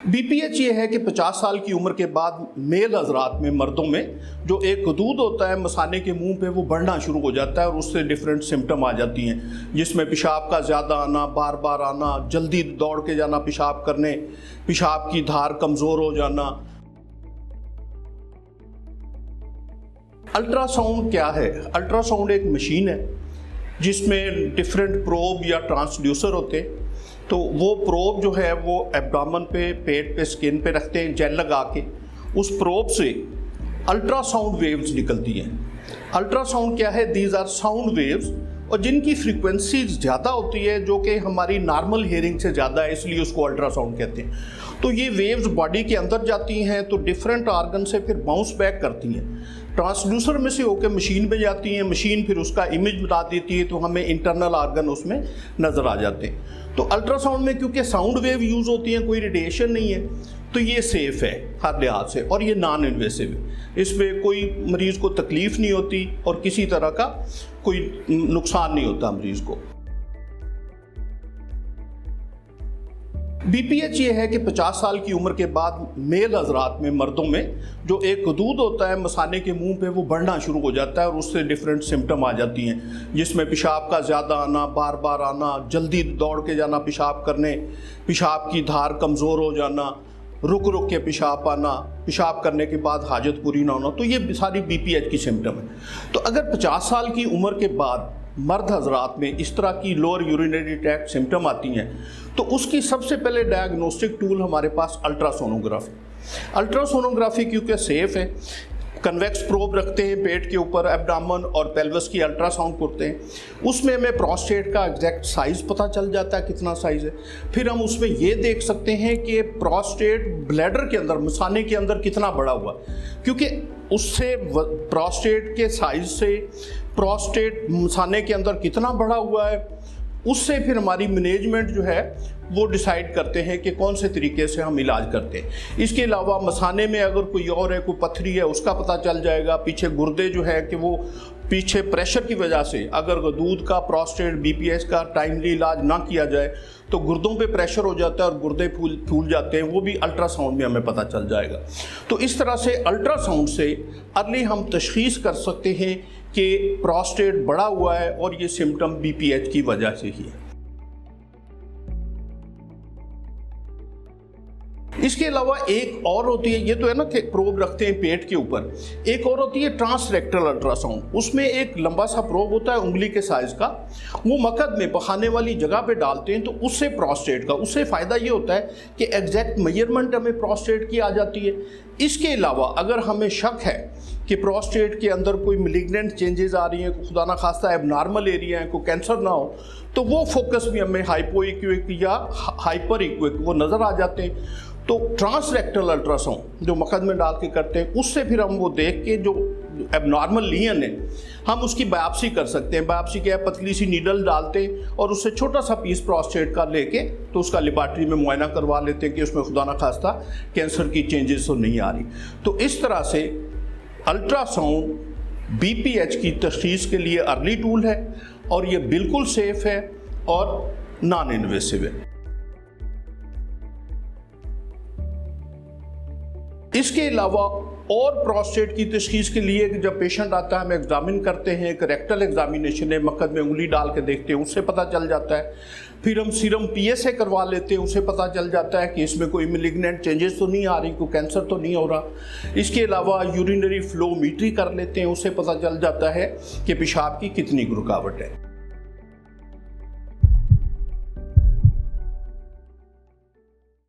BPH ये है कि 50 साल की उम्र के बाद मेल हजरात में, मर्दों में जो एक हदूद होता है मसाने के मुंह पे, वो बढ़ना शुरू हो जाता है और उससे डिफरेंट सिम्टम आ जाती हैं, जिसमें पेशाब का ज़्यादा आना, बार बार आना, जल्दी दौड़ के जाना पेशाब करने, पेशाब की धार कमज़ोर हो जाना। अल्ट्रासाउंड क्या है? अल्ट्रासाउंड एक मशीन है जिसमें डिफरेंट प्रोब या ट्रांसड्यूसर होते हैं। तो वो प्रोब जो है वो एब्डोमेन पे, पेट पे, स्किन पे रखते हैं जेल लगा के। उस प्रोब से अल्ट्रासाउंड वेव्स निकलती हैं। अल्ट्रासाउंड क्या है? दीज आर साउंड वेव्स, और जिनकी फ्रीक्वेंसी ज़्यादा होती है, जो कि हमारी नॉर्मल हियरिंग से ज़्यादा है, इसलिए उसको अल्ट्रासाउंड कहते हैं। तो ये वेव्स बॉडी के अंदर जाती हैं तो डिफरेंट ऑर्गन से फिर बाउंस बैक करती हैं, ट्रांसड्यूसर में से होकर मशीन में जाती हैं। मशीन फिर उसका इमेज बता देती है, तो हमें इंटरनल ऑर्गन उसमें नज़र आ जाते हैं। तो अल्ट्रासाउंड में क्योंकि साउंड वेव यूज़ होती हैं, कोई रेडिएशन नहीं है, तो ये सेफ़ है हर लिहाज से, और ये नॉन इन्वेसिव है। इसमें कोई मरीज़ को तकलीफ़ नहीं होती और किसी तरह का कोई नुकसान नहीं होता मरीज़ को। बीपीएच ये है कि 50 साल की उम्र के बाद मेल हजरात में, मर्दों में जो एक हदूद होता है मसाने के मुंह पे, वो बढ़ना शुरू हो जाता है और उससे डिफरेंट सिम्टम आ जाती हैं, जिसमें पेशाब का ज़्यादा आना, बार बार आना, जल्दी दौड़ के जाना पेशाब करने, पेशाब की धार कमज़ोर हो जाना, रुक रुक के पेशाब आना, पेशाब करने के बाद हाजत पूरी ना होना। तो ये सारी बीपीएच की सिम्टम है। तो अगर 50 साल की उम्र के बाद मर्द हजरात में इस तरह की लोअर यूरिनरी ट्रैक्ट सिम्टम आती हैं, तो उसकी सबसे पहले डायग्नोस्टिक टूल हमारे पास अल्ट्रासोनोग्राफी। अल्ट्रासोनोग्राफी क्योंकि सेफ है, कन्वेक्स प्रोब रखते हैं पेट के ऊपर, एब्डोमेन और पेल्विस की अल्ट्रासाउंड करते हैं। उसमें हमें प्रोस्टेट का एग्जैक्ट साइज़ पता चल जाता है, कितना साइज़ है। फिर हम उसमें ये देख सकते हैं कि प्रोस्टेट ब्लैडर के अंदर, मसाने के अंदर कितना बड़ा हुआ, क्योंकि उससे प्रोस्टेट के साइज़ से प्रोस्टेट मसाने के अंदर कितना बड़ा हुआ है, उससे फिर हमारी मैनेजमेंट जो है वो डिसाइड करते हैं कि कौन से तरीके से हम इलाज करते हैं। इसके अलावा मसाने में अगर कोई और है, कोई पथरी है, उसका पता चल जाएगा। पीछे गुर्दे जो है कि वो पीछे प्रेशर की वजह से, अगर दूध का, प्रोस्टेट, बीपीएच का टाइमली इलाज ना किया जाए तो गुर्दों पे प्रेशर हो जाता है और गुर्दे फूल जाते हैं, वो भी अल्ट्रासाउंड में हमें पता चल जाएगा। तो इस तरह से अल्ट्रासाउंड से अर्ली हम तशख़ीस कर सकते हैं कि प्रोस्टेट बड़ा हुआ है और ये सिम्टम बीपीएच की वजह से ही है। इसके अलावा एक और होती है, ये तो है ना कि प्रोब रखते हैं पेट के ऊपर, एक और होती है ट्रांसरेक्टल अल्ट्रासाउंड। उसमें एक लंबा सा प्रोब होता है उंगली के साइज़ का, वो मकद में पखाने वाली जगह पे डालते हैं। तो उससे प्रोस्टेट का, उससे फ़ायदा ये होता है कि एग्जैक्ट मेजरमेंट हमें प्रोस्टेट की आ जाती है। इसके अलावा अगर हमें शक है कि प्रोस्टेट के अंदर कोई मेलिग्नेंट चेंजेस आ रही हैं, खुदा ना खास्ता एबनॉर्मल एरिया है, कोई कैंसर ना हो, तो वो फोकस भी हमें हाइपोइक्विक या हाइपर इक्विक वो नज़र आ जाते हैं। तो ट्रांसरेक्टल अल्ट्रासाउंड जो मकद में डाल के करते हैं, उससे फिर हम वो देख के जो एबनॉर्मल लीजन है हम उसकी बायोप्सी कर सकते हैं। बायोप्सी क्या है? पतली सी नीडल डालते हैं और उससे छोटा सा पीस प्रोस्टेट का लेके तो उसका लेबॉरेटरी में मुआयना करवा लेते हैं कि उसमें खुदा ना खास्ता कैंसर की चेंजेस तो नहीं आ रही। तो इस तरह से अल्ट्रासाउंड बीपीएच की तशख़ीस के लिए अर्ली टूल है और ये बिल्कुल सेफ है और नॉन इन्वेसिव है। इसके अलावा और प्रोस्टेट की तशख़ीस के लिए जब पेशेंट आता है, हम एग्जामिन करते हैं, एक रेक्टल एग्जामिनेशन है, मकद में उंगली डाल के देखते हैं, उससे पता चल जाता है। फिर हम सीरम पीएसए करवा लेते हैं, उससे पता चल जाता है कि इसमें कोई मेलिग्नेंट चेंजेस तो नहीं आ रही, कोई कैंसर तो नहीं हो रहा। इसके अलावा यूरिनरी फ्लोमीट्री कर लेते हैं, उससे पता चल जाता है कि पेशाब की कितनी रुकावट है।